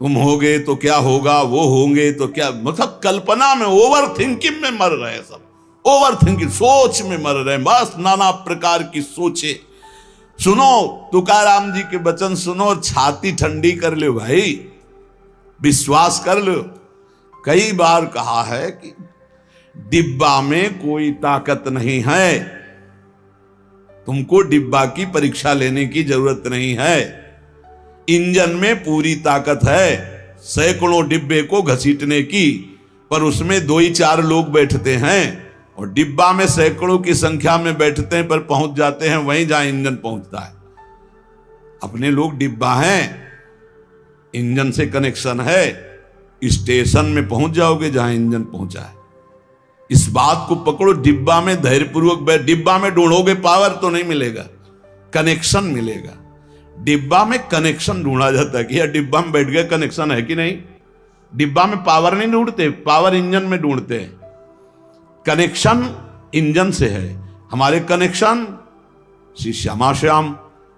तुम होगे तो क्या होगा, वो होंगे तो क्या, मतलब कल्पना में, ओवर थिंकिंग में मर रहे हैं सब, ओवर थिंकिंग, सोच में मर रहे हैं, बस नाना प्रकार की सोचे। सुनो तुकाराम जी के वचन सुनो, छाती ठंडी कर लो भाई, विश्वास कर लो। कई बार कहा है कि डिब्बा में कोई ताकत नहीं है, तुमको डिब्बा की परीक्षा लेने की जरूरत नहीं है, इंजन में पूरी ताकत है सैकड़ों डिब्बे को घसीटने की, पर उसमें 2 ही 4 लोग बैठते हैं, और डिब्बा में सैकड़ों की संख्या में बैठते हैं पर पहुंच जाते हैं वहीं जहां इंजन पहुंचता है। अपने लोग डिब्बा हैं, इंजन से कनेक्शन है, स्टेशन में पहुंच जाओगे जहां इंजन पहुंचा है। इस बात को पकड़ो, डिब्बा में धैर्यपूर्वक बैठ, डिब्बा में ढूंढोगे पावर तो नहीं मिलेगा, कनेक्शन मिलेगा। डिब्बा में कनेक्शन ढूंढा जाता है कि यार डिब्बा में बैठ गए, कनेक्शन है कि नहीं। डिब्बा में पावर नहीं ढूंढते, पावर इंजन में ढूंढते हैं, कनेक्शन इंजन से है। हमारे कनेक्शन श्री श्यामा श्याम,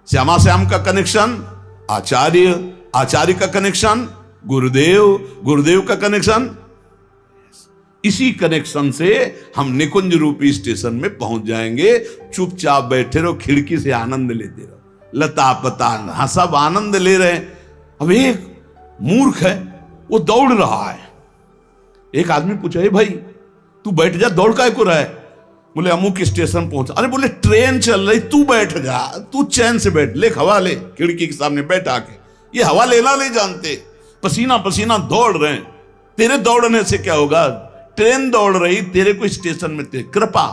श्यामा श्याम का कनेक्शन आचार्य, आचार्य का कनेक्शन गुरुदेव, गुरुदेव का कनेक्शन, इसी कनेक्शन से हम निकुंज रूपी स्टेशन में पहुंच जाएंगे। चुपचाप बैठे रहो, खिड़की से आनंद लेते रहो, लता पता हाँ सब आनंद ले रहे हैं। अब एक मूर्ख है, वो दौड़ रहा है। एक आदमी पूछा, भाई तू बैठ जा, दौड़ काहे को रहा है? बोले अमुक स्टेशन पहुंचा। अरे बोले ट्रेन चल रही, तू बैठ जा, तू चैन से बैठ, ले हवा ले, खिड़की के सामने बैठ आके। ये हवा लेना नहीं जानते, पसीना पसीना दौड़ रहे हैं। तेरे दौड़ने से क्या होगा, ट्रेन दौड़ रही, तेरे को स्टेशन में तेरे कृपा,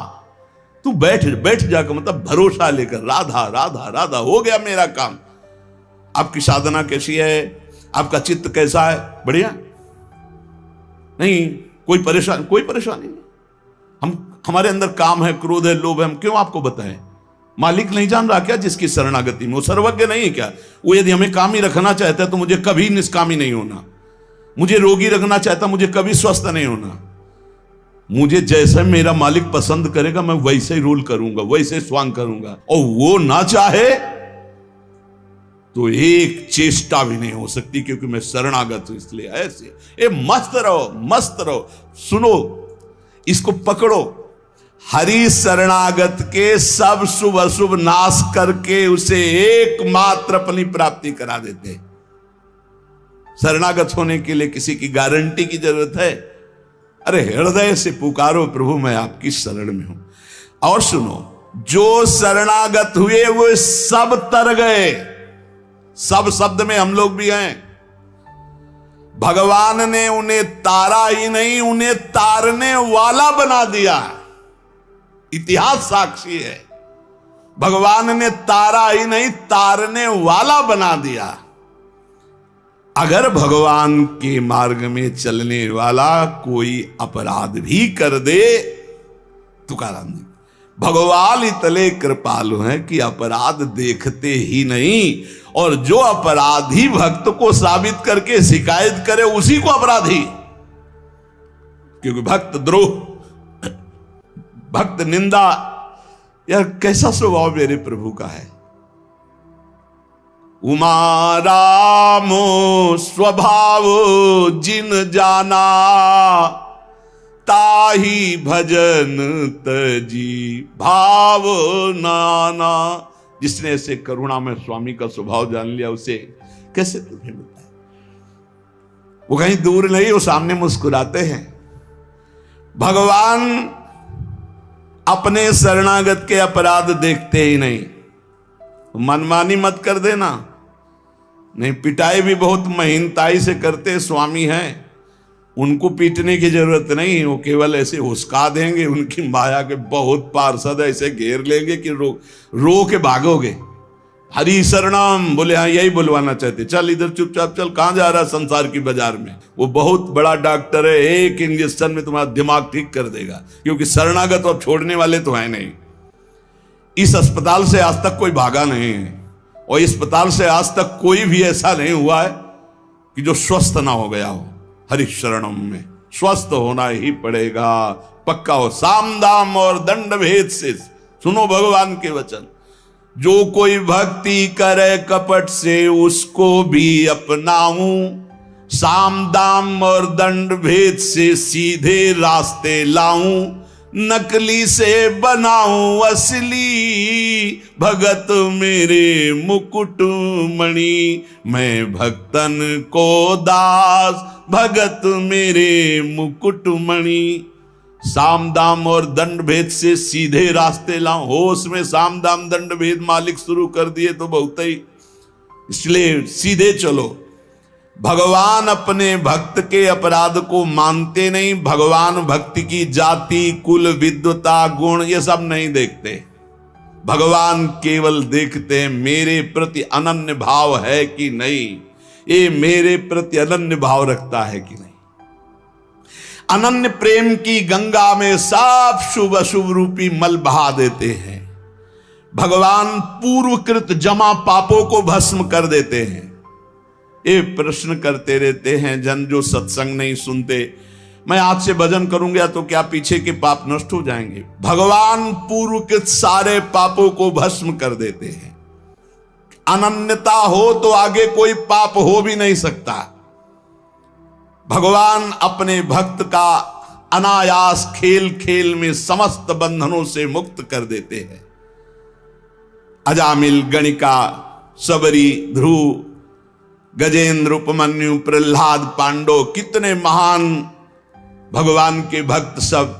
तू बैठ बैठ जाकर, मतलब भरोसा लेकर, राधा राधा राधा, हो गया मेरा काम। आपकी साधना कैसी है, आपका चित्त कैसा है, बढ़िया नहीं, कोई परेशानी नहीं। हमारे अंदर काम है, क्रोध है, लोभ है, हम क्यों आपको बताएं? मालिक नहीं जान रहा क्या जिसकी शरणागति में? वो सर्वज्ञ नहीं है क्या? वो यदि हमें काम ही रखना चाहता है तो मुझे कभी निष्कामी नहीं होना, मुझे रोगी रखना चाहता, मुझे कभी स्वस्थ नहीं होना। मुझे जैसे मेरा मालिक पसंद करेगा मैं वैसे ही रोल करूंगा, वैसे स्वांग करूंगा, और वो ना चाहे तो एक चेष्टा भी नहीं हो सकती, क्योंकि मैं शरणागत हूं। इसलिए ऐसे मस्त रहो, मस्त रहो। सुनो, इसको पकड़ो, हरि शरणागत के सब शुभ अशुभ नाश करके उसे एकमात्र अपनी प्राप्ति करा देते। शरणागत होने के लिए किसी की गारंटी की जरूरत है? अरे हृदय से पुकारो, प्रभु मैं आपकी शरण में हूं। और सुनो, जो शरणागत हुए वो सब तर गए। सब शब्द में हम लोग भी हैं। भगवान ने उन्हें तारा ही नहीं, उन्हें तारने वाला बना दिया। इतिहास साक्षी है, भगवान ने तारा ही नहीं तारने वाला बना दिया। अगर भगवान के मार्ग में चलने वाला कोई अपराध भी कर दे, तुकाराम जी, भगवान इतने कृपालु हैं कि अपराध देखते ही नहीं, और जो अपराधी भक्त को साबित करके शिकायत करे उसी को अपराधी। क्योंकि भक्त द्रोह, भक्त निंदा, यार कैसा स्वभाव मेरे प्रभु का है। उमा रामो स्वभाव जिन जाना, ताही भजन तजी भाव नाना। जिसने ऐसे करुणा में स्वामी का स्वभाव जान लिया, उसे कैसे तुम्हें मिलता है? वो कहीं दूर नहीं, वो सामने मुस्कुराते हैं। भगवान अपने शरणागत के अपराध देखते ही नहीं। मनमानी मत कर देना, नहीं पिटाई भी बहुत महीनताई से करते स्वामी हैं, उनको पीटने की जरूरत नहीं, वो केवल ऐसे हुस्का देंगे। उनकी माया के बहुत पार्षद ऐसे घेर लेंगे कि रो के भागोगे। हरि शरणम बोले, हाँ यही बुलवाना चाहते, चल इधर चुपचाप चल, कहां जा रहा है संसार की बाजार में। वो बहुत बड़ा डॉक्टर है, एक इंजेक्शन में तुम्हारा दिमाग ठीक कर देगा, क्योंकि शरणागत अब छोड़ने वाले तो है नहीं। इस अस्पताल से आज तक कोई भागा नहीं है, और इस अस्पताल से आज तक कोई भी ऐसा नहीं हुआ है कि जो स्वस्थ ना हो गया हो। हरि शरणम में स्वस्थ होना ही पड़ेगा, पक्का हो। साम दाम और दंड भेद से सुनो भगवान के वचन। जो कोई भक्ति करे कपट से, उसको भी अपनाऊं, साम दाम और दंड भेद से सीधे रास्ते लाऊं, नकली से बनाऊं असली, भगत मेरे मुकुट मणि, मैं भक्तन को दास, भगत मेरे मुकुट मणि। साम दाम और दंड भेद से सीधे रास्ते लाऊं, होश में साम दाम दंड भेद मालिक शुरू कर दिए तो बहुत ही, इसलिए सीधे चलो। भगवान अपने भक्त के अपराध को मानते नहीं, भगवान भक्ति की जाति कुल विद्वता गुण ये सब नहीं देखते। भगवान केवल देखते हैं मेरे प्रति अनन्य भाव है कि नहीं, ये मेरे प्रति अनन्य भाव रखता है कि नहीं। अनन्य प्रेम की गंगा में सब शुभ अशुभ रूपी मल बहा देते हैं। भगवान पूर्वकृत जमा पापों को भस्म कर देते हैं। ये प्रश्न करते रहते हैं जन जो सत्संग नहीं सुनते, मैं आज से भजन करूंगा तो क्या पीछे के पाप नष्ट हो जाएंगे? भगवान पूर्व के सारे पापों को भस्म कर देते हैं। अनन्यता हो तो आगे कोई पाप हो भी नहीं सकता। भगवान अपने भक्त का अनायास खेल खेल में समस्त बंधनों से मुक्त कर देते हैं। अजामिल, गणिका, सबरी, ध्रुव, गजेंद्र, उपमन्यु, प्रहलाद, पांडव, कितने महान भगवान के भक्त, सब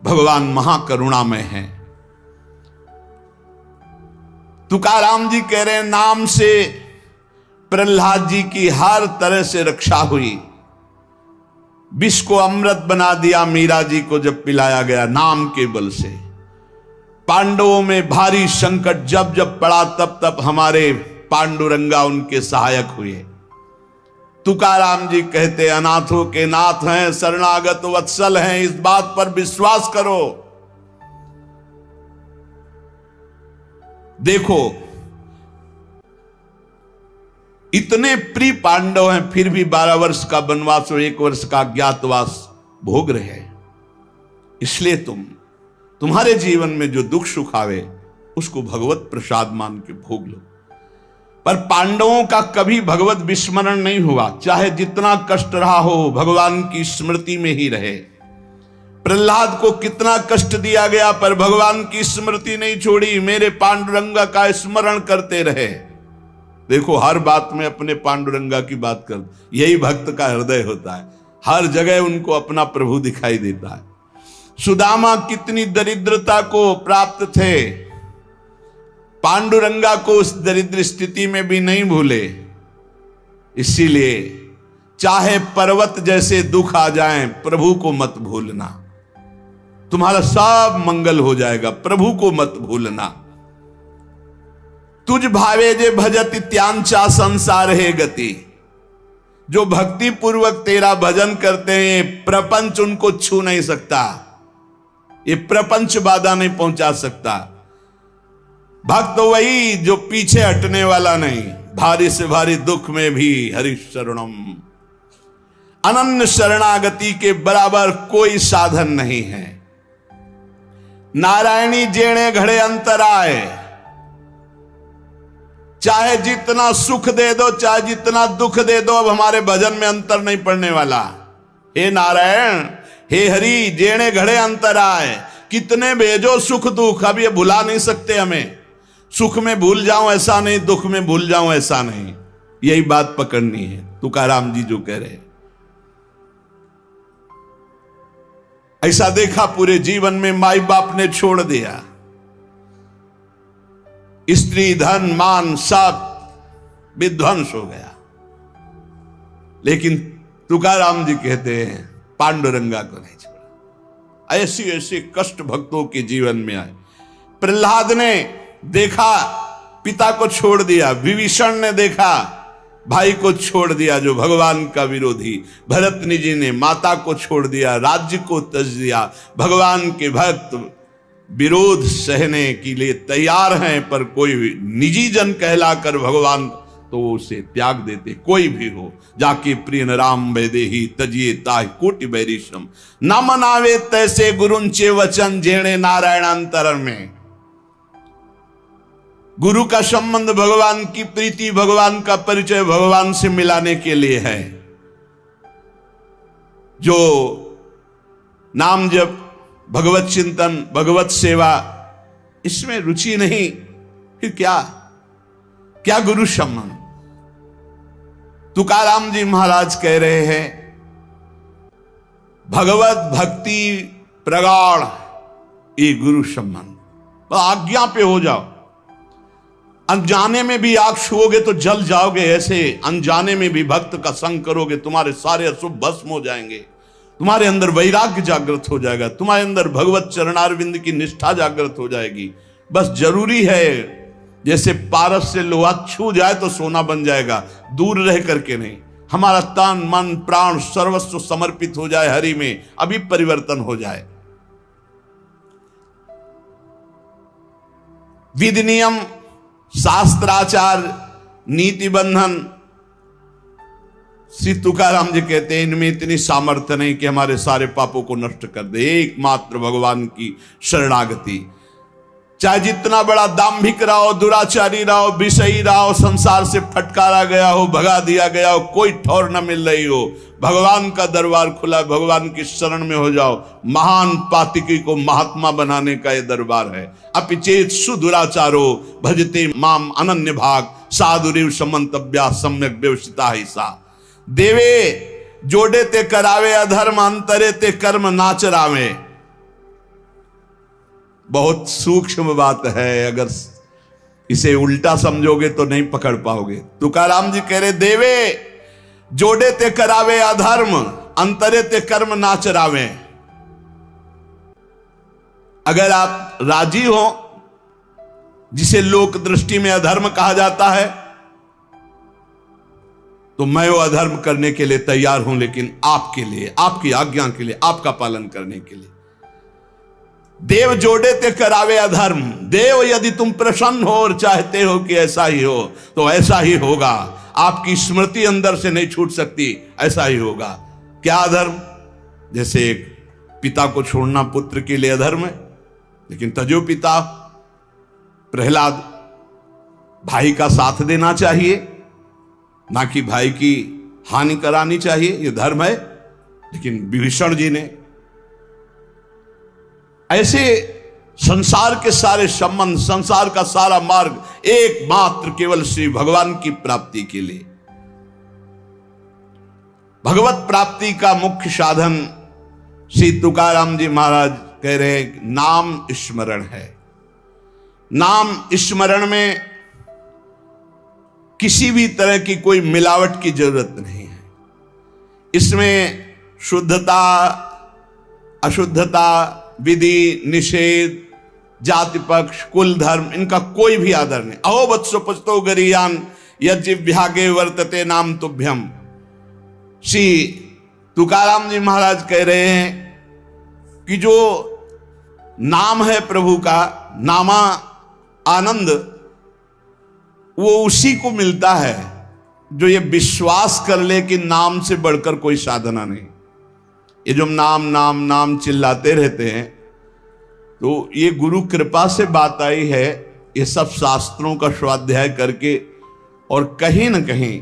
भगवान महाकरुणामय हैं। तुकाराम जी कह रहे हैं नाम से प्रहलाद जी की हर तरह से रक्षा हुई। विष को अमृत बना दिया मीरा जी को जब पिलाया गया नाम के बल से। पांडवों में भारी संकट जब जब पड़ा तब तब हमारे पांडुरंगा उनके सहायक हुए। तुकाराम जी कहते अनाथों के नाथ हैं, शरणागत वत्सल हैं, इस बात पर विश्वास करो। देखो इतने प्रिय पांडव हैं फिर भी 12 वर्ष का वनवास और 1 वर्ष का अज्ञातवास भोग रहे हैं। इसलिए तुम्हारे जीवन में जो दुख सुख आवे उसको भगवत प्रसाद मान के भोग लो। पर पांडवों का कभी भगवत विस्मरण नहीं हुआ, चाहे जितना कष्ट रहा हो भगवान की स्मृति में ही रहे। प्रहलाद को कितना कष्ट दिया गया पर भगवान की स्मृति नहीं छोड़ी, मेरे पांडुरंगा का स्मरण करते रहे। देखो हर बात में अपने पांडुरंगा की बात कर, यही भक्त का हृदय होता है। हर जगह उनको अपना प्रभु दिखाई देता है। सुदामा कितनी दरिद्रता को प्राप्त थे, पांडुरंगा को उस दरिद्र स्थिति में भी नहीं भूले। इसीलिए चाहे पर्वत जैसे दुख आ जाएं, प्रभु को मत भूलना, तुम्हारा सब मंगल हो जाएगा। प्रभु को मत भूलना। तुझ भावे जे भजत त्यांचा संसार है गति। जो भक्ति पूर्वक तेरा भजन करते हैं प्रपंच उनको छू नहीं सकता, ये प्रपंच बाधा नहीं पहुंचा सकता। भक्त वही जो पीछे हटने वाला नहीं, भारी से भारी दुख में भी हरि शरणम। अनन्य शरणागति के बराबर कोई साधन नहीं है। नारायणी जेणे घड़े अंतराय, चाहे जितना सुख दे दो चाहे जितना दुख दे दो, अब हमारे भजन में अंतर नहीं पड़ने वाला। हे नारायण, हे हरि, जेणे घड़े अंतराय, कितने भेजो सुख दुख, अब ये भुला नहीं सकते हमें। सुख में भूल जाऊं ऐसा नहीं, दुख में भूल जाऊं ऐसा नहीं, यही बात पकड़नी है। तुकाराम जी जो कह रहे, ऐसा देखा पूरे जीवन में माई बाप ने छोड़ दिया, स्त्री धन मान सब विध्वंस हो गया, लेकिन तुकाराम जी कहते हैं पांडुरंगा को नहीं छोड़ा। ऐसी ऐसे कष्ट भक्तों के जीवन में आए। प्रहलाद ने देखा पिता को छोड़ दिया, विभीषण ने देखा भाई को छोड़ दिया जो भगवान का विरोधी, भरतनी जी ने माता को छोड़ दिया, राज्य को त्यज दिया। भगवान के भक्त विरोध सहने के लिए तैयार हैं, पर कोई निजी जन कहलाकर भगवान तो उसे त्याग देते। कोई भी हो जाके प्रिय राम वैदेही तजिए ताहि कोटि बैरिशम, न मनावे तैसे गुरुंचे वचन जेणे नारायण अंतर में। गुरु का संबंध भगवान की प्रीति, भगवान का परिचय भगवान से मिलाने के लिए है। जो नाम जप, भगवत चिंतन, भगवत सेवा, इसमें रुचि नहीं, फिर क्या गुरु संबंध। तुकाराम जी महाराज कह रहे हैं, भगवत भक्ति प्रगाढ़ ये गुरु संबंध। आज्ञा पे हो जाओ, अनजाने में भी आग छुओगे तो जल जाओगे, ऐसे अनजाने में भी भक्त का संग करोगे तुम्हारे सारे अशुभ भस्म हो जाएंगे, तुम्हारे अंदर वैराग्य जागृत हो जाएगा, तुम्हारे अंदर भगवत चरणारविंद की निष्ठा जागृत हो जाएगी। बस जरूरी है, जैसे पारस से लोहा छू जाए तो सोना बन जाएगा, दूर रह करके नहीं। हमारा तन मन प्राण सर्वस्व समर्पित हो जाए हरि में, अभी परिवर्तन हो जाए। विधि नियम, शास्त्राचार, नीति बंधन, श्री तुकाराम जी कहते हैं इनमें इतनी सामर्थ्य नहीं कि हमारे सारे पापों को नष्ट कर दे। एकमात्र भगवान की शरणागति। चाहे जितना बड़ा दाम्भिक रहा हो, दुराचारी रहा हो, विषयी रहा हो, संसार से फटकारा गया हो, भगा दिया गया हो, कोई ठौर न मिल रही हो, भगवान का दरबार खुला, भगवान की शरण में हो जाओ। महान पातिकी को महात्मा बनाने का यह दरबार है। अपिचेत सुदुराचारो भजते माम अनन्य भाग, साधुरिव समंतव्या सम्यक व्यवस्थिता ही सा। देवे जोड़े ते करावे अधर्म, अंतरे ते कर्म नाचरावे। बहुत सूक्ष्म बात है, अगर इसे उल्टा समझोगे तो नहीं पकड़ पाओगे। तुकाराम जी कह रहे, देवे जोड़े ते करावे अधर्म, अंतरे ते कर्म नाचरावे। अगर आप राजी हो, जिसे लोक दृष्टि में अधर्म कहा जाता है, तो मैं वो अधर्म करने के लिए तैयार हूं, लेकिन आपके लिए, आपकी आज्ञा के लिए, आपका पालन करने के लिए। देव जोड़े ते करावे अधर्म। देव यदि तुम प्रसन्न हो और चाहते हो कि ऐसा ही हो, तो ऐसा ही होगा। आपकी स्मृति अंदर से नहीं छूट सकती, ऐसा ही होगा। क्या अधर्म? जैसे एक पिता को छोड़ना पुत्र के लिए अधर्म है, लेकिन तजो पिता प्रहलाद, भाई का साथ देना चाहिए, ना कि भाई की हानि करानी चाहिए, यह धर्म है। लेकिन विभीषण जी ने ऐसे संसार के सारे संबंध, संसार का सारा मार्ग एकमात्र केवल श्री भगवान की प्राप्ति के लिए। भगवत प्राप्ति का मुख्य साधन श्री तुकाराम जी महाराज कह रहे हैं, नाम स्मरण है। नाम स्मरण में किसी भी तरह की कोई मिलावट की जरूरत नहीं है। इसमें शुद्धता, अशुद्धता, विधि निषेध, जाति पक्ष, कुल धर्म, इनका कोई भी आदर नहीं। अहो वत्सो पचतो गरीयान यज्ञ वर्तते नाम तुभ्यम। श्री तुकाराम जी महाराज कह रहे हैं कि जो नाम है प्रभु का, नामा आनंद, वो उसी को मिलता है जो ये विश्वास कर ले कि नाम से बढ़कर कोई साधना नहीं। ये जो नाम नाम नाम चिल्लाते रहते हैं, तो ये गुरु कृपा से बात आई है। ये सब शास्त्रों का स्वाध्याय करके, और कहीं ना कहीं,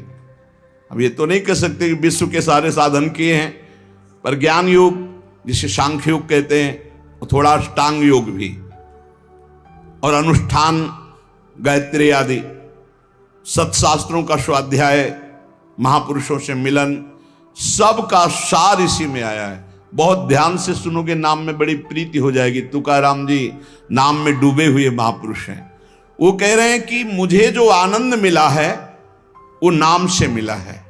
अब ये तो नहीं कह सकते कि विश्व के सारे साधन किए हैं, पर ज्ञान योग जिसे सांख्य योग कहते हैं, और थोड़ा अष्टांग योग भी, और अनुष्ठान, गायत्री आदि सत्शास्त्रों का स्वाध्याय, महापुरुषों से मिलन, सबका सार इसी में आया है। बहुत ध्यान से सुनोगे, नाम में बड़ी प्रीति हो जाएगी। तुकाराम जी नाम में डूबे हुए महापुरुष हैं। वो कह रहे हैं कि मुझे जो आनंद मिला है वो नाम से मिला है।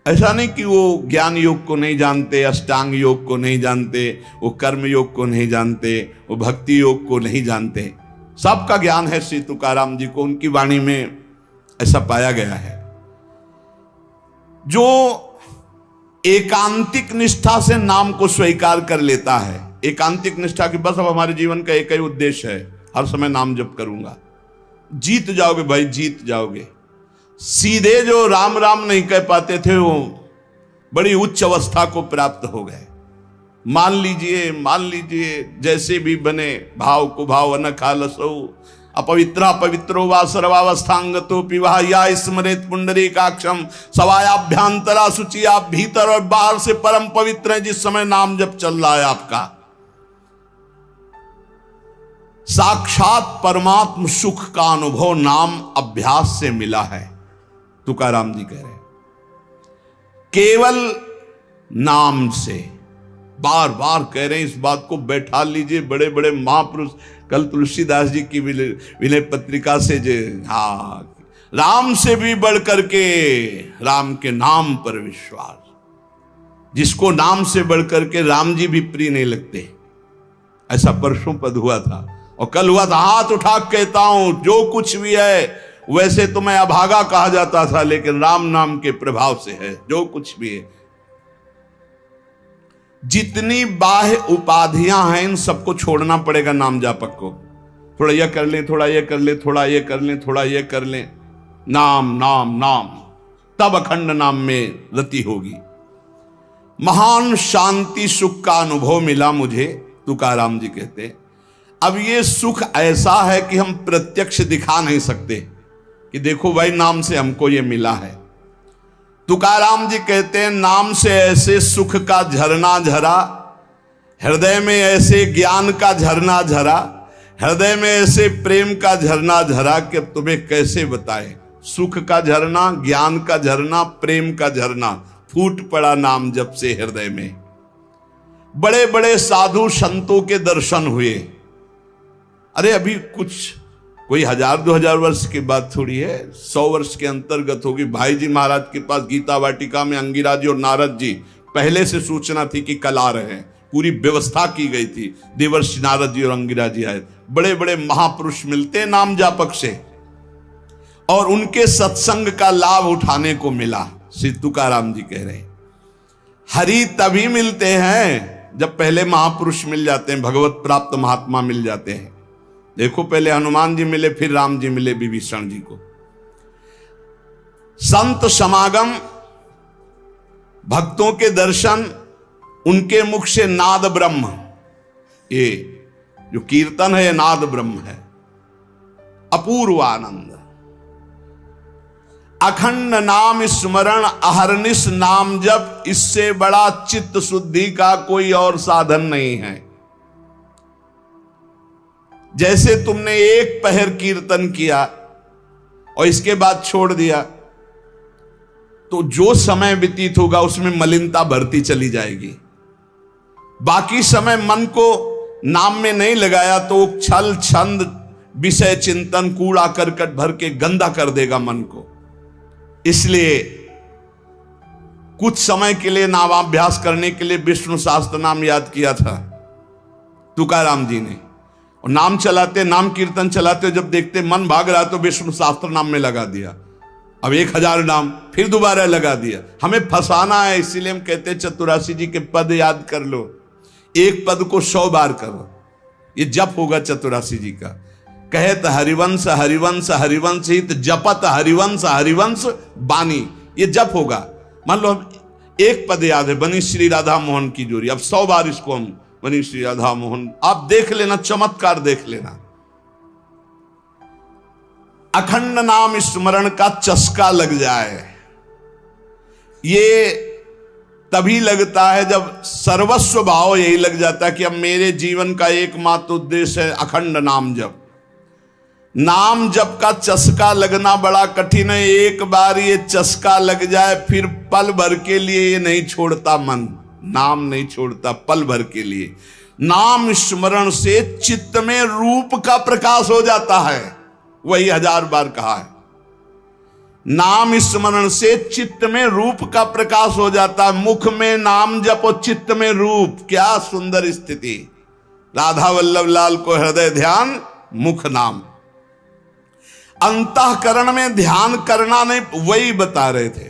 ऐसा नहीं कि वो ज्ञान योग को नहीं जानते, अष्टांग योग को नहीं जानते, वो कर्म योग को नहीं जानते, वो भक्ति योग को नहीं जानते। सबका ज्ञान है श्री तुकाराम जी को, उनकी वाणी में ऐसा पाया गया है। जो एकांतिक निष्ठा से नाम को स्वीकार कर लेता है, एकांतिक निष्ठा की बस अब हमारे जीवन का एक ही उद्देश्य है, हर समय नाम जप करूंगा, जीत जाओगे भाई, जीत जाओगे। सीधे जो राम राम नहीं कह पाते थे, वो बड़ी उच्च अवस्था को प्राप्त हो गए। मान लीजिए जैसे भी बने, भाव को भाव न खालसो, अपवित्र पवित्रो वा सर्वावस्थांगतो पिवा या स्मरेत पुंडरीकाक्षम सवायाभ्यांतरा शुचि। आप भीतर और बाहर से परम पवित्र हैं जिस समय नाम जप चल रहा है आपका। साक्षात परमात्म सुख का अनुभव नाम अभ्यास से मिला है, तुकाराम जी कह रहे हैं। केवल नाम से, बार बार कह रहे हैं इस बात को, बैठा लीजिए। बड़े बड़े महापुरुष, कल तुलसीदास जी की विनय पत्रिका से जो, हाँ, राम से भी बढ़ करके राम के नाम पर विश्वास। जिसको नाम से बढ़ करके राम जी भी प्रिय नहीं लगते, ऐसा परसों पद हुआ था और कल हुआ था। हाथ उठा कहता हूं जो कुछ भी है, वैसे तो मैं अभागा कहा जाता था, लेकिन राम नाम के प्रभाव से है जो कुछ भी है। जितनी बाह्य उपाधियां हैं इन सबको छोड़ना पड़ेगा नाम जापक को। थोड़ा यह कर ले, थोड़ा यह कर ले, थोड़ा यह कर ले, थोड़ा यह कर ले, नाम नाम नाम, तब अखंड नाम में रति होगी। महान शांति सुख का अनुभव मिला मुझे, तुकाराम जी कहते। अब ये सुख ऐसा है कि हम प्रत्यक्ष दिखा नहीं सकते कि देखो भाई नाम से हमको ये मिला है। तुकाराम जी कहते हैं नाम से ऐसे सुख का झरना झरा, हृदय में ऐसे ज्ञान का झरना झरा, हृदय में ऐसे प्रेम का झरना झरा कि अब तुम्हें कैसे बताएं। सुख का झरना, ज्ञान का झरना, प्रेम का झरना फूट पड़ा नाम जप से हृदय में। बड़े बड़े साधु संतों के दर्शन हुए। अरे अभी कुछ कोई 1000-2000 वर्ष की बात थोड़ी है, 100 वर्ष के अंतर्गत होगी। भाई जी महाराज के पास गीता वाटिका में अंगिरा जी और नारद जी, पहले से सूचना थी कि कल आ रहे हैं, पूरी व्यवस्था की गई थी। देवर्षि नारद जी और अंगिरा जी आए। बड़े बड़े महापुरुष मिलते नाम जापक से, और उनके सत्संग का लाभ उठाने को मिला। श्री तुकाराम जी कह रहे हैं हरि तभी मिलते हैं जब पहले महापुरुष मिल जाते हैं, भगवत प्राप्त महात्मा मिल जाते हैं। देखो पहले हनुमान जी मिले, फिर राम जी मिले विभीषण जी को। संत समागम, भक्तों के दर्शन, उनके मुख से नाद ब्रह्म, ये जो कीर्तन है ये नाद ब्रह्म है। अपूर्व आनंद, अखंड नाम स्मरण, अहरनिश नाम जप, इससे बड़ा चित्त शुद्धि का कोई और साधन नहीं है। जैसे तुमने एक पहर कीर्तन किया और इसके बाद छोड़ दिया, तो जो समय व्यतीत होगा उसमें मलिनता बढ़ती चली जाएगी। बाकी समय मन को नाम में नहीं लगाया तो छल छंद विषय चिंतन कूड़ा करकट भर के गंदा कर देगा मन को। इसलिए कुछ समय के लिए नामाभ्यास करने के लिए विष्णु सहस्त्र नाम याद किया था तुकाराम जी ने, और नाम चलाते, नाम कीर्तन चलाते, जब देखते मन भाग रहा तो विष्णु सहस्त्र नाम में लगा दिया। अब 1000 नाम फिर दोबारा लगा दिया। हमें फंसाना है, इसीलिए हम कहते हैं चतुरासी जी के पद याद कर लो, एक पद को 100 बार करो, ये जप होगा चतुरासी जी का। कहत हरिवंश हरिवंश हरिवंश हित, जपत हरिवंश हरिवंश बानी, ये जप होगा। मान लो हम एक पद याद है, बनी श्री राधा मोहन की जोड़ी, अब 100 बार इसको हम बनी श्री राधा मोहन, आप देख लेना, चमत्कार देख लेना। अखंड नाम स्मरण का चस्का लग जाए, ये तभी लगता है जब सर्वस्व भाव यही लग जाता है कि अब मेरे जीवन का एकमात्र उद्देश्य है अखंड नाम जप। नाम जप का चस्का लगना बड़ा कठिन है। एक बार ये चस्का लग जाए फिर पल भर के लिए ये नहीं छोड़ता मन, नाम नहीं छोड़ता पल भर के लिए। नाम स्मरण से चित्त में रूप का प्रकाश हो जाता है, वही 1000 बार कहा है। नाम स्मरण से चित्त में रूप का प्रकाश हो जाता है। मुख में नाम जपो, चित्त में रूप, क्या सुंदर स्थिति। राधा वल्लभ लाल को हृदय ध्यान, मुख नाम। अंतःकरण में ध्यान करना नहीं, वही बता रहे थे।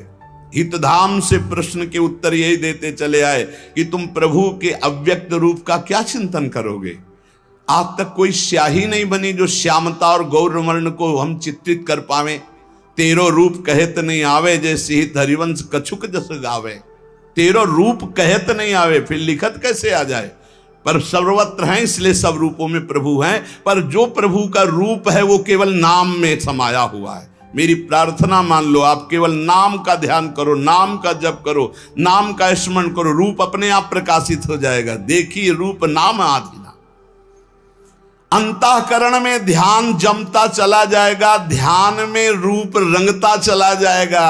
हितधाम से प्रश्न के उत्तर यही देते चले आए कि तुम प्रभु के अव्यक्त रूप का क्या चिंतन करोगे। आज तक कोई स्याही नहीं बनी जो श्यामता और गौरवर्ण को हम चित्रित कर पावे। तेरो रूप कहत नहीं आवे, जैसे हित हरिवंश कछुक जस गावे। तेरो रूप कहत नहीं आवे, फिर लिखत कैसे आ जाए। पर सर्वत्र हैं, इसलिए सब रूपों में प्रभु हैं। पर जो प्रभु का रूप है वो केवल नाम में समाया हुआ है। मेरी प्रार्थना मान लो, आप केवल नाम का ध्यान करो, नाम का जप करो, नाम का स्मरण करो, रूप अपने आप प्रकाशित हो जाएगा। देखिए रूप नाम आधीना। अंतःकरण में ध्यान जमता चला जाएगा, ध्यान में रूप रंगता चला जाएगा,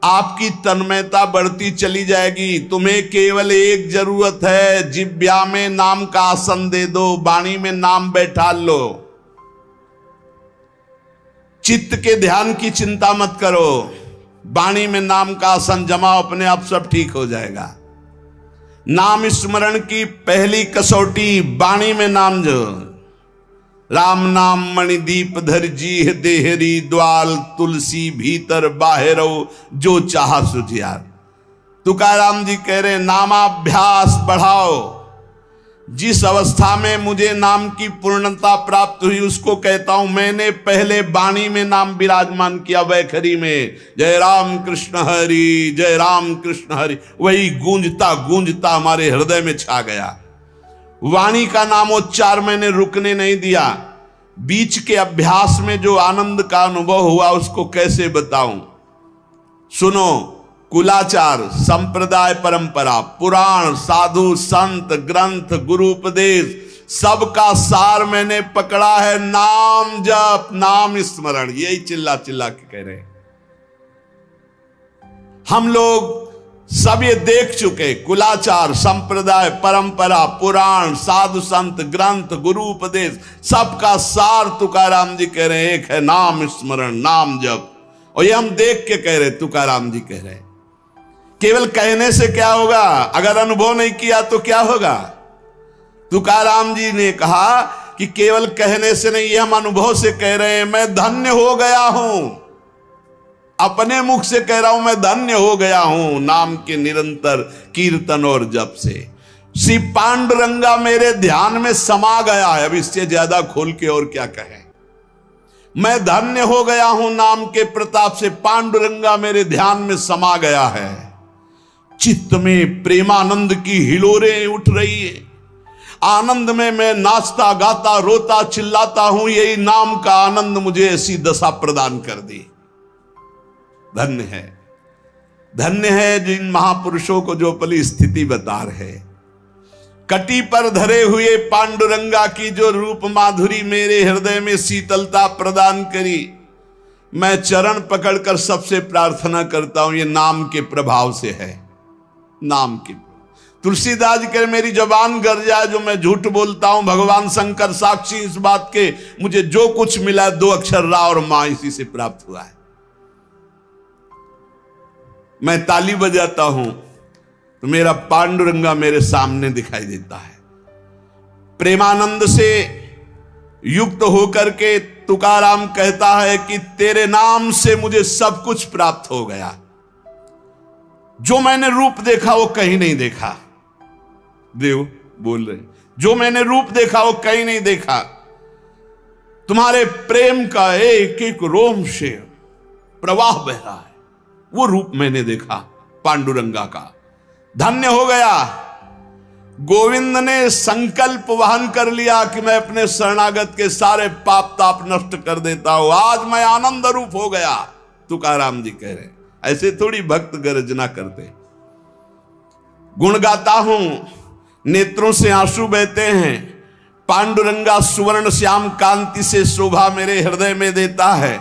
आपकी तन्मयता बढ़ती चली जाएगी। तुम्हें केवल एक जरूरत है, जिह्वा में नाम का आसन दे दो, वाणी में नाम बैठा लो। चित्त के ध्यान की चिंता मत करो, वाणी में नाम का आसन जमाओ, अपने आप सब ठीक हो जाएगा। नाम स्मरण की पहली कसौटी वाणी में नाम जो, राम नाम मणिदीप धर जी देहरी द्वाल, तुलसी भीतर बाहरो जो चाहा सुझियार। तुकाराम जी कह रहे नामाभ्यास बढ़ाओ। जिस अवस्था में मुझे नाम की पूर्णता प्राप्त हुई उसको कहता हूं मैंने पहले वाणी में नाम विराजमान किया, वैखरी में जय राम कृष्ण हरि, जय राम कृष्ण हरि, वही गूंजता गूंजता हमारे हृदय में छा गया। वाणी का नामोच्चार मैंने रुकने नहीं दिया। बीच के अभ्यास में जो आनंद का अनुभव हुआ उसको कैसे बताऊं। सुनो, कुलाचार, संप्रदाय, परंपरा, पुराण, साधु, संत, ग्रंथ, गुरु उपदेश, सबका सार मैंने पकड़ा है। नाम जप, नाम स्मरण, यही चिल्ला चिल्ला के कह रहे हैं। हम लोग सब ये देख चुके, कुलाचार, संप्रदाय, परंपरा, पुराण, साधु संत, ग्रंथ, गुरु उपदेश, सबका सार तुकाराम जी कह रहे हैं एक है, नाम स्मरण, नाम जप। और ये हम देख के कह रहे, तुकाराम जी कह रहे। केवल कहने से क्या होगा, अगर अनुभव नहीं किया तो क्या होगा। तुकाराम जी ने कहा कि केवल कहने से नहीं, ये हम अनुभव से कह रहे हैं। मैं धन्य हो गया हूं, अपने मुख से कह रहा हूं, मैं धन्य हो गया हूं नाम के निरंतर कीर्तन और जप से। श्री पांडुरंगा मेरे ध्यान में समा गया है। अब इससे ज्यादा खोल के और क्या कहें। मैं धन्य हो गया हूं नाम के प्रताप से, पांडुरंगा मेरे ध्यान में समा गया है। चित्त में प्रेमानंद की हिलोरें उठ रही है। आनंद में मैं नाचता गाता रोता चिल्लाता हूं। यही नाम का आनंद मुझे ऐसी दशा प्रदान कर दी। धन्य है, धन्य है जिन महापुरुषों को जो पली स्थिति बता रहे। कटी पर धरे हुए पांडुरंगा की जो रूप माधुरी मेरे हृदय में शीतलता प्रदान करी। मैं चरण पकड़कर सबसे प्रार्थना करता हूं, ये नाम के प्रभाव से है। नाम की तुलसीदास कर मेरी जबान गर जाए जो मैं झूठ बोलता हूं, भगवान शंकर साक्षी इस बात के, मुझे जो कुछ मिला 2 अक्षर रा और मां इसी से प्राप्त हुआ है। मैं ताली बजाता हूं तो मेरा पांडुरंगा मेरे सामने दिखाई देता है। प्रेमानंद से युक्त होकर के तुकाराम कहता है कि तेरे नाम से मुझे सब कुछ प्राप्त हो गया। जो मैंने रूप देखा वो कहीं नहीं देखा। देव बोल रहे, जो मैंने रूप देखा वो कहीं नहीं देखा। तुम्हारे प्रेम का एक एक रोम से प्रवाह बह रहा है, वो रूप मैंने देखा पांडुरंगा का। धन्य हो गया। गोविंद ने संकल्प वहन कर लिया कि मैं अपने शरणागत के सारे पाप ताप नष्ट कर देता हूं। आज मैं आनंद रूप हो गया। तुकाराम जी कह रहे, ऐसे थोड़ी भक्त गर्जना करते। गुण गाता हूं, नेत्रों से आंसू बहते हैं। पांडुरंगा सुवर्ण श्याम कांति से शोभा मेरे हृदय में देता है।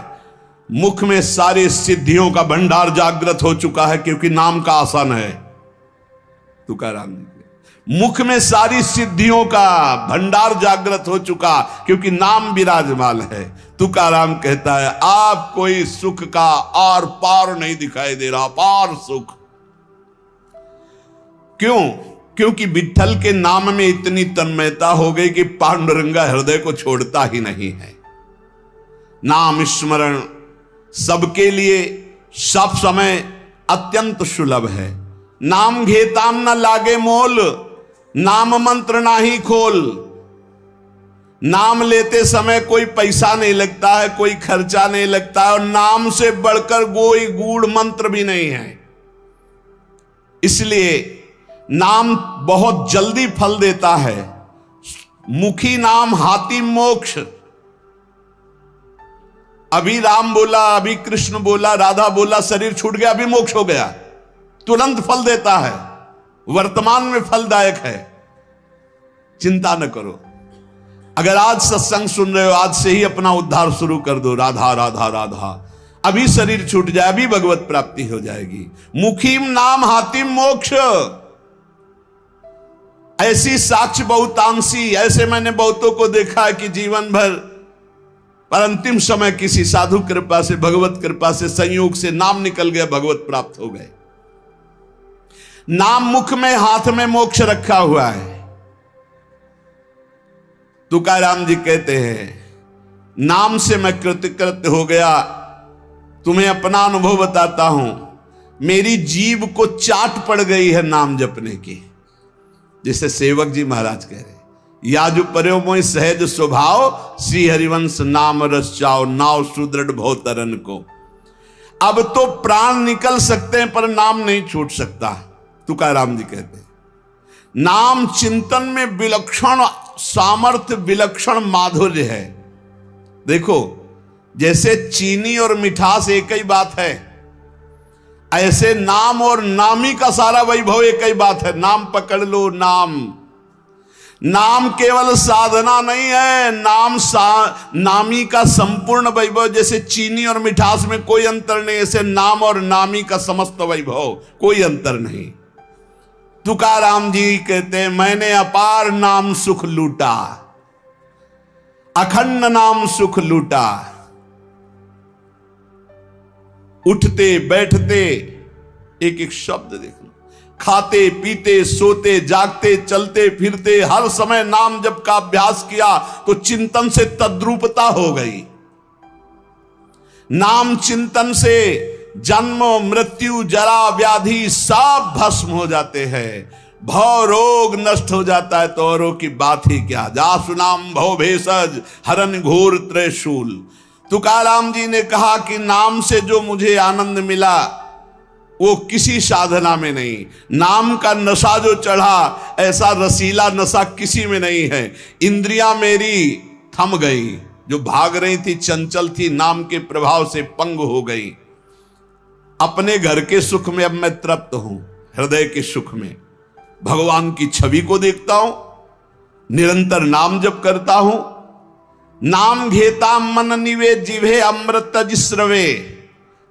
मुख में सारी सिद्धियों का भंडार जागृत हो चुका है, क्योंकि नाम का आसन है। तुकाराम जी, मुख में सारी सिद्धियों का भंडार जागृत हो चुका, क्योंकि नाम विराजमान है। तुकाराम कहता है आप कोई सुख का आर पार नहीं दिखाई दे रहा, पार सुख। क्यों? क्योंकि विठ्ठल के नाम में इतनी तन्मयता हो गई कि पांडुरंगा हृदय को छोड़ता ही नहीं है। नाम स्मरण सबके लिए सब समय अत्यंत सुलभ है। नाम घेताम न लागे मोल, नाम मंत्र ना ही खोल। नाम लेते समय कोई पैसा नहीं लगता है, कोई खर्चा नहीं लगता है, और नाम से बढ़कर कोई गूढ़ मंत्र भी नहीं है। इसलिए नाम बहुत जल्दी फल देता है। मुखी नाम हाथी मोक्ष। अभी राम बोला, अभी कृष्ण बोला, राधा बोला, शरीर छूट गया, अभी मोक्ष हो गया, तुरंत फल देता है, वर्तमान में फलदायक है। चिंता न करो। अगर आज सत्संग सुन रहे हो, आज से ही अपना उद्धार शुरू कर दो। राधा राधा राधा, अभी शरीर छूट जाए, अभी भगवत प्राप्ति हो जाएगी। मुखीम नाम हातिम मोक्ष। ऐसी साक्ष्य बहुतांशी, ऐसे मैंने बहुतों को देखा है कि जीवन भर पर अंतिम समय किसी साधु कृपा से, भगवत कृपा से, संयोग से नाम निकल गया, भगवत प्राप्त हो गए। नाम मुख में, हाथ में मोक्ष रखा हुआ है। तुकाराम जी कहते हैं, नाम से मैं कृतकृत्य हो गया। तुम्हें अपना अनुभव बताता हूं, मेरी जीभ को चाट पड़ गई है नाम जपने की। जैसे सेवक जी महाराज कह रहे, या जो पर्यो मोहि सहज स्वभाव, श्री हरिवंश नाम रस चाओ, नाव सुदृढ़ भव तरन को। अब तो प्राण निकल सकते हैं पर नाम नहीं छूट सकता। तुकाराम जी कहते हैं, नाम चिंतन में विलक्षण सामर्थ्य, विलक्षण माधुर्य है। देखो, जैसे चीनी और मिठास एक ही बात है, ऐसे नाम और नामी का सारा वैभव एक ही बात है। नाम पकड़ लो। नाम केवल साधना नहीं है, नामी का संपूर्ण वैभव। जैसे चीनी और मिठास में कोई अंतर नहीं, ऐसे नाम और नामी का समस्त वैभव, कोई अंतर नहीं। तुकाराम जी कहते हैं, मैंने अपार नाम सुख लूटा, अखंड नाम सुख लूटा। उठते बैठते एक एक शब्द देखो, खाते पीते सोते जागते चलते फिरते हर समय नाम जप का अभ्यास किया तो चिंतन से तद्रूपता हो गई। नाम चिंतन से जन्म मृत्यु जरा व्याधि सब भस्म हो जाते हैं, भव रोग नष्ट हो जाता है। तो औरों की बात ही क्या, जासु नाम भव भेषज हरन घोर त्रिशूल। तुकाराम जी ने कहा कि नाम से जो मुझे आनंद मिला वो किसी साधना में नहीं। नाम का नशा जो चढ़ा, ऐसा रसीला नशा किसी में नहीं है। इंद्रियां मेरी थम गई, जो भाग रही थी, चंचल थी, नाम के प्रभाव से पंग हो गई। अपने घर के सुख में अब मैं तृप्त हूं, हृदय के सुख में भगवान की छवि को देखता हूं, निरंतर नाम जप करता हूं। नाम घेता मन निवे जिभे अमृत जिस्रवे।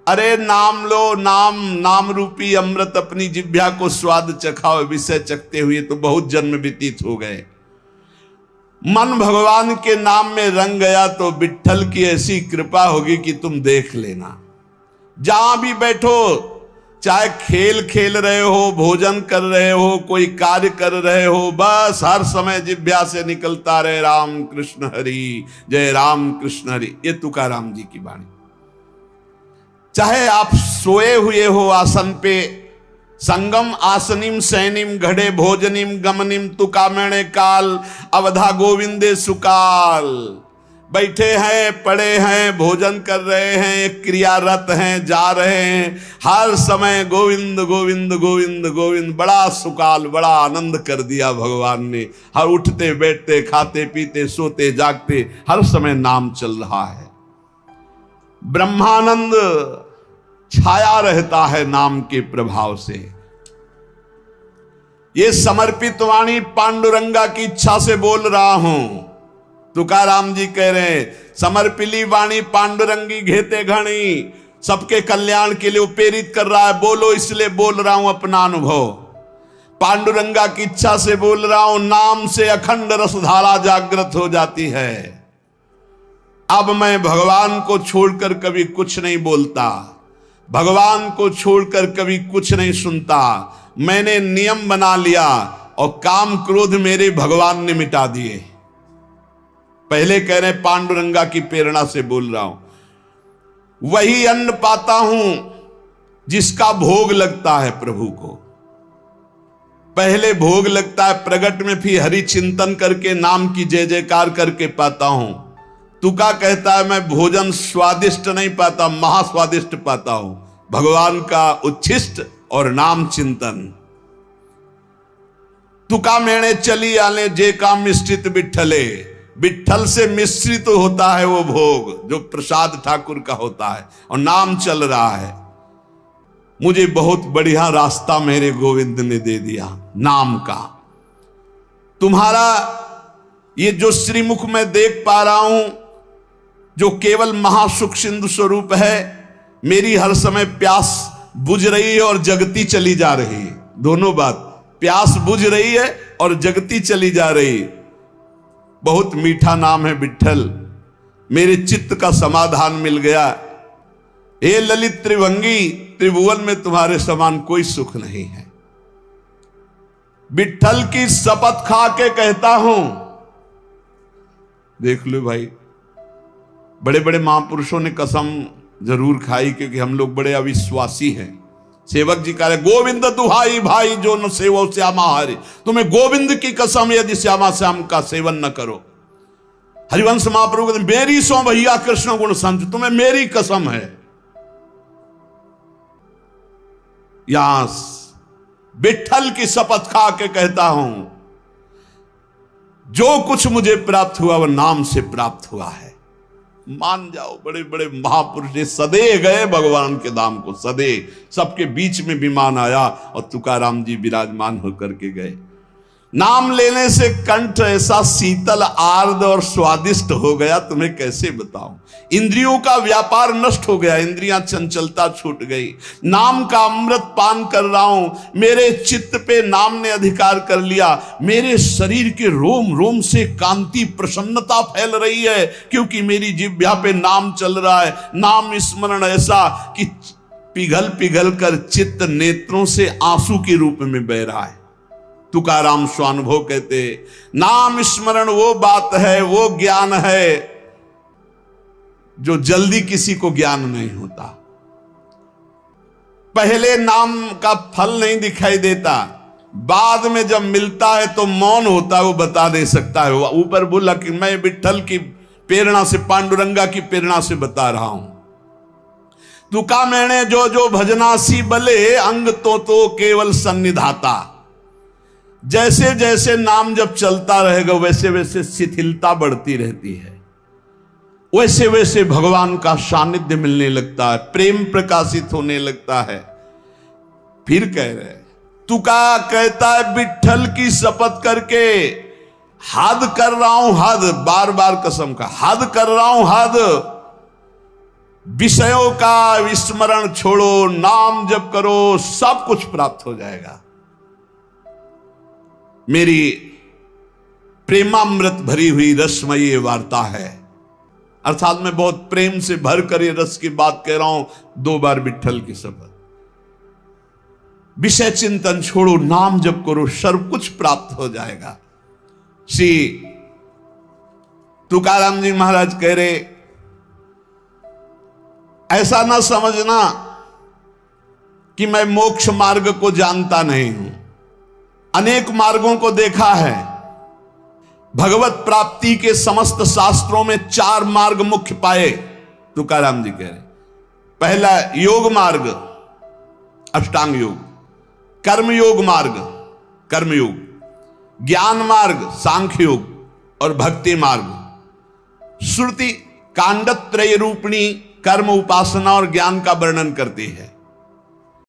अरे नाम लो, नाम रूपी अमृत अपनी जिह्वा को स्वाद चखाओ। विषय चखते हुए तो बहुत जन्म व्यतीत हो गए। मन भगवान के नाम में रंग गया तो विट्ठल की ऐसी कृपा होगी कि तुम देख लेना। जहां भी बैठो, चाहे खेल खेल रहे हो, भोजन कर रहे हो, कोई कार्य कर रहे हो, बस हर समय जिह्वा से निकलता रहे राम कृष्ण हरि, जय राम कृष्ण हरि। ये तुकाराम जी की वाणी। चाहे आप सोए हुए हो आसन पे, संगम आसनिम सैनिम घड़े भोजनिम गमनिम तुकामणे काल अवधा गोविंदे सुकाल। बैठे हैं, पड़े हैं, भोजन कर रहे हैं, क्रियारत हैं, जा रहे हैं, हर समय गोविंद गोविंद गोविंद गोविंद। बड़ा सुकाल, बड़ा आनंद कर दिया भगवान ने। हर उठते बैठते, खाते पीते, सोते जागते, हर समय नाम चल रहा है। ब्रह्मानंद छाया रहता है नाम के प्रभाव से। ये समर्पित वाणी पांडुरंगा की इच्छा से बोल रहा हूं। तुकाराम जी कह रहे हैं, समर्पिली वाणी पांडुरंगी घेते घणी। सबके कल्याण के लिए प्रेरित कर रहा है, बोलो इसलिए बोल रहा हूं अपना अनुभव। पांडुरंगा की इच्छा से बोल रहा हूं। नाम से अखंड रसधारा जागृत हो जाती है। अब मैं भगवान को छोड़कर कभी कुछ नहीं बोलता, भगवान को छोड़कर कभी कुछ नहीं सुनता। मैंने नियम बना लिया और काम क्रोध मेरे भगवान ने मिटा दिए। पहले कह रहे पांडुरंगा की प्रेरणा से बोल रहा हूं। वही अन्न पाता हूं जिसका भोग लगता है प्रभु को। पहले भोग लगता है प्रगट में, फिर हरि चिंतन करके नाम की जय जयकार करके पाता हूं। तुका कहता है मैं भोजन स्वादिष्ट नहीं पाता, महास्वादिष्ट पाता हूं। भगवान का उच्छिष्ट और नाम चिंतन। तुका मेणे चली आले जे का मिश्रित बिठले। विठल से मिश्रित होता है वो भोग जो प्रसाद ठाकुर का होता है, और नाम चल रहा है। मुझे बहुत बढ़िया रास्ता मेरे गोविंद ने दे दिया नाम का। तुम्हारा ये जो श्रीमुख में देख पा रहा हूं, जो केवल महासुख सिंधु स्वरूप है, मेरी हर समय प्यास बुझ रही है और जगती चली जा रही है। दोनों बात, प्यास बुझ रही है और जगती चली जा रही। बहुत मीठा नाम है विठल, मेरे चित्त का समाधान मिल गया। हे ललित त्रिभंगी, त्रिभुवन में तुम्हारे समान कोई सुख नहीं है। विठल की शपथ खा के कहता हूं, देख लो भाई, बड़े बड़े महापुरुषों ने कसम जरूर खाई, क्योंकि हम लोग बड़े अविश्वासी हैं। सेवक जी कह रहे, गोविंद दुहाई भाई जो न सेवो श्यामा हरि। तुम्हें गोविंद की कसम यदि श्यामा श्याम का सेवन न करो। हरिवंश महाप्रभु कहते, मेरी सो भैया कृष्ण गुण संत, तुम्हें मेरी कसम है। यहां विठल की शपथ खा के कहता हूं, जो कुछ मुझे प्राप्त हुआ वह नाम से प्राप्त हुआ है। मान जाओ, बड़े बड़े महापुरुष ने सदे गए भगवान के धाम को, सदे सबके बीच में विमान आया और तुकाराम जी विराजमान होकर के गए। नाम लेने से कंठ ऐसा शीतल आर्द्र और स्वादिष्ट हो गया, तुम्हें कैसे बताऊं। इंद्रियों का व्यापार नष्ट हो गया, इंद्रियां चंचलता छूट गई। नाम का अमृत पान कर रहा हूं, मेरे चित्त पे नाम ने अधिकार कर लिया। मेरे शरीर के रोम रोम से कांति प्रसन्नता फैल रही है, क्योंकि मेरी जिह्वा पे नाम चल रहा है। नाम स्मरण ऐसा कि पिघल पिघल कर चित्त नेत्रों से आंसू के रूप में बह रहा है। तुकाराम स्वानुभव कहते, नाम स्मरण वो बात है, वो ज्ञान है जो जल्दी किसी को ज्ञान नहीं होता। पहले नाम का फल नहीं दिखाई देता, बाद में जब मिलता है तो मौन होता है, वो बता दे सकता है। ऊपर बोला कि मैं विठल की प्रेरणा से, पांडुरंगा की प्रेरणा से बता रहा हूं। तुका मैंने जो जो भजनासी बले, अंग तो केवल सन्निधाता। जैसे जैसे नाम जब चलता रहेगा वैसे वैसे शिथिलता बढ़ती रहती है, वैसे वैसे भगवान का सानिध्य मिलने लगता है, प्रेम प्रकाशित होने लगता है। फिर कह रहे, तुका कहता है विठल की शपथ करके, हद कर रहा हूं हद, बार बार कसम का हद कर रहा हूं हद। विषयों का स्मरण छोड़ो, नाम जप करो, सब कुछ प्राप्त हो जाएगा। मेरी प्रेमामृत भरी हुई रसमयी वार्ता है, अर्थात मैं बहुत प्रेम से भर कर ये रस की बात कह रहा हूं। 2 बार विठल की शपथ। विषय चिंतन छोड़ो, नाम जप करो, सर्व कुछ प्राप्त हो जाएगा। श्री तुकाराम जी महाराज कह रहे, ऐसा ना समझना कि मैं मोक्ष मार्ग को जानता नहीं हूं। अनेक मार्गों को देखा है। भगवत प्राप्ति के समस्त शास्त्रों में 4 मार्ग मुख्य पाए, तुकाराम जी कह रहे। पहला योग मार्ग, अष्टांग योग। कर्म योग मार्ग, कर्मयोग। ज्ञान मार्ग, सांख्य योग। और भक्ति मार्ग। श्रुति कांडत्रय रूपिणी कर्म, उपासना और ज्ञान का वर्णन करती है।